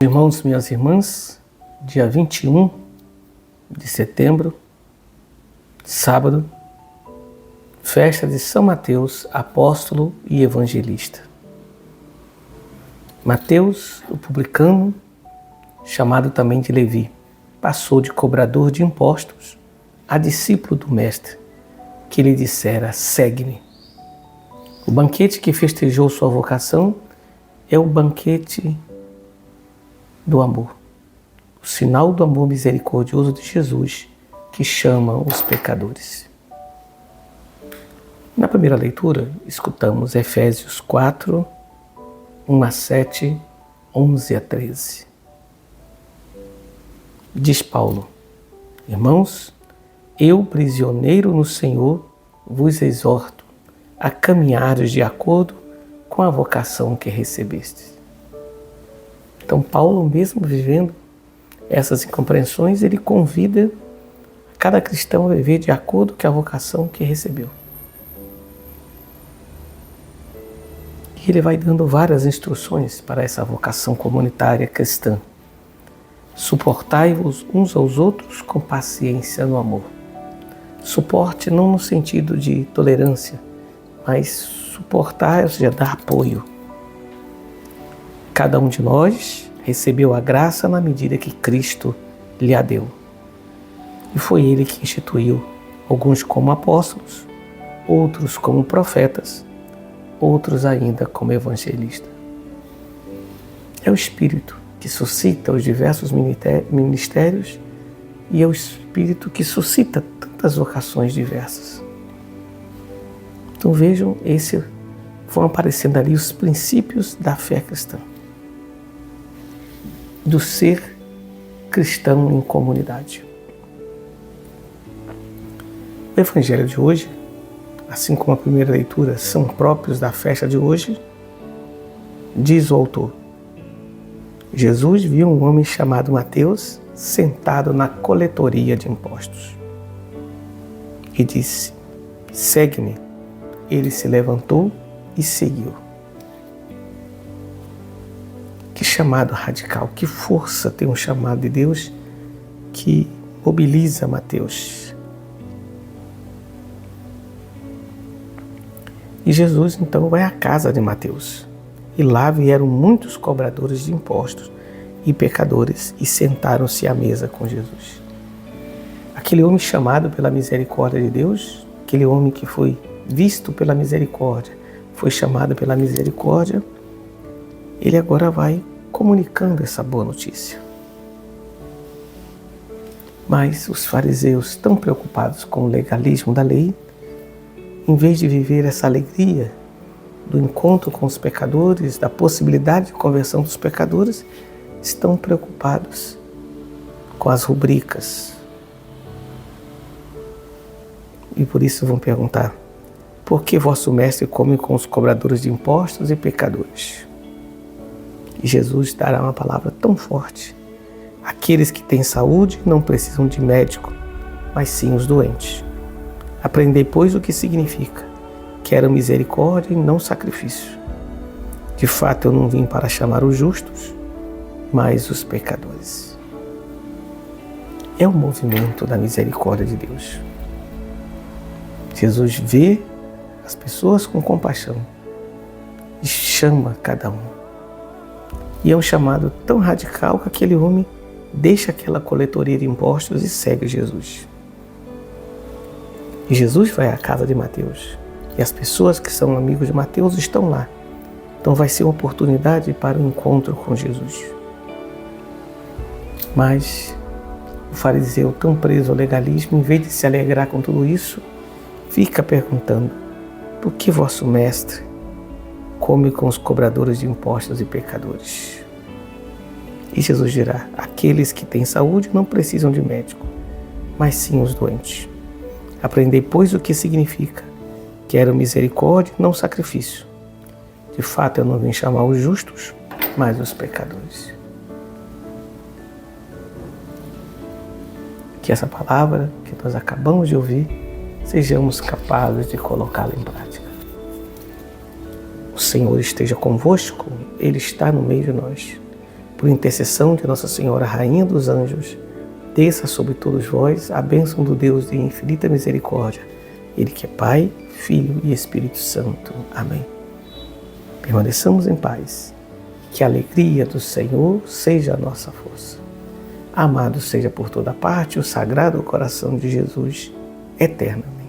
Irmãos, minhas irmãs, dia 21 de setembro, sábado, festa de São Mateus, apóstolo e evangelista. Mateus, o publicano, chamado também de Levi, passou de cobrador de impostos a discípulo do Mestre, que lhe dissera: segue-me. O banquete que festejou sua vocação é o banquete do amor, o sinal do amor misericordioso de Jesus, que chama os pecadores. Na primeira leitura, escutamos Efésios 4, 1 a 7, 11 a 13. Diz Paulo: irmãos, eu, prisioneiro no Senhor, vos exorto a caminhares de acordo com a vocação que recebestes. Então Paulo, mesmo vivendo essas incompreensões, ele convida cada cristão a viver de acordo com a vocação que recebeu. E ele vai dando várias instruções para essa vocação comunitária cristã. Suportai-vos uns aos outros com paciência no amor. Suporte não no sentido de tolerância, mas suportar, ou seja, dar apoio. Cada um de nós recebeu a graça na medida que Cristo lhe a deu. E foi Ele que instituiu alguns como apóstolos, outros como profetas, outros ainda como evangelistas. É o Espírito que suscita os diversos ministérios e é o Espírito que suscita tantas vocações diversas. Então vejam, vão aparecendo ali os princípios da fé cristã, do ser cristão em comunidade. O Evangelho de hoje, assim como a primeira leitura, são próprios da festa de hoje, diz o autor: Jesus viu um homem chamado Mateus sentado na coletoria de impostos e disse: segue-me. Ele se levantou e seguiu. Que chamado radical, que força tem um chamado de Deus que mobiliza Mateus. E Jesus então vai à casa de Mateus. E lá vieram muitos cobradores de impostos e pecadores e sentaram-se à mesa com Jesus. Aquele homem chamado pela misericórdia de Deus, aquele homem que foi visto pela misericórdia, foi chamado pela misericórdia, ele agora vai comunicando essa boa notícia. Mas os fariseus, tão preocupados com o legalismo da lei, em vez de viver essa alegria do encontro com os pecadores, da possibilidade de conversão dos pecadores, estão preocupados com as rubricas. E por isso vão perguntar: por que vosso mestre come com os cobradores de impostos e pecadores? E Jesus dará uma palavra tão forte: aqueles que têm saúde não precisam de médico, mas sim os doentes. Aprendei, pois, o que significa: quero misericórdia e não sacrifício. De fato, eu não vim para chamar os justos, mas os pecadores. É o movimento da misericórdia de Deus. Jesus vê as pessoas com compaixão e chama cada um. E é um chamado tão radical que aquele homem deixa aquela coletoria de impostos e segue Jesus. E Jesus vai à casa de Mateus. E as pessoas que são amigos de Mateus estão lá. Então vai ser uma oportunidade para o encontro com Jesus. Mas o fariseu, tão preso ao legalismo, em vez de se alegrar com tudo isso, fica perguntando: por que vosso mestre come com os cobradores de impostos e pecadores? E Jesus dirá: aqueles que têm saúde não precisam de médico, mas sim os doentes. Aprendei, pois, o que significa: quero misericórdia, não sacrifício. De fato, eu não vim chamar os justos, mas os pecadores. Que essa palavra que nós acabamos de ouvir, sejamos capazes de colocá-la em prática. O Senhor esteja convosco, Ele está no meio de nós. por intercessão de Nossa Senhora, Rainha dos Anjos, desça sobre todos vós a bênção do Deus de infinita misericórdia, Ele que é Pai, Filho e Espírito Santo. Amém. Permaneçamos em paz. Que a alegria do Senhor seja a nossa força. Amado seja por toda parte o Sagrado Coração de Jesus, eternamente.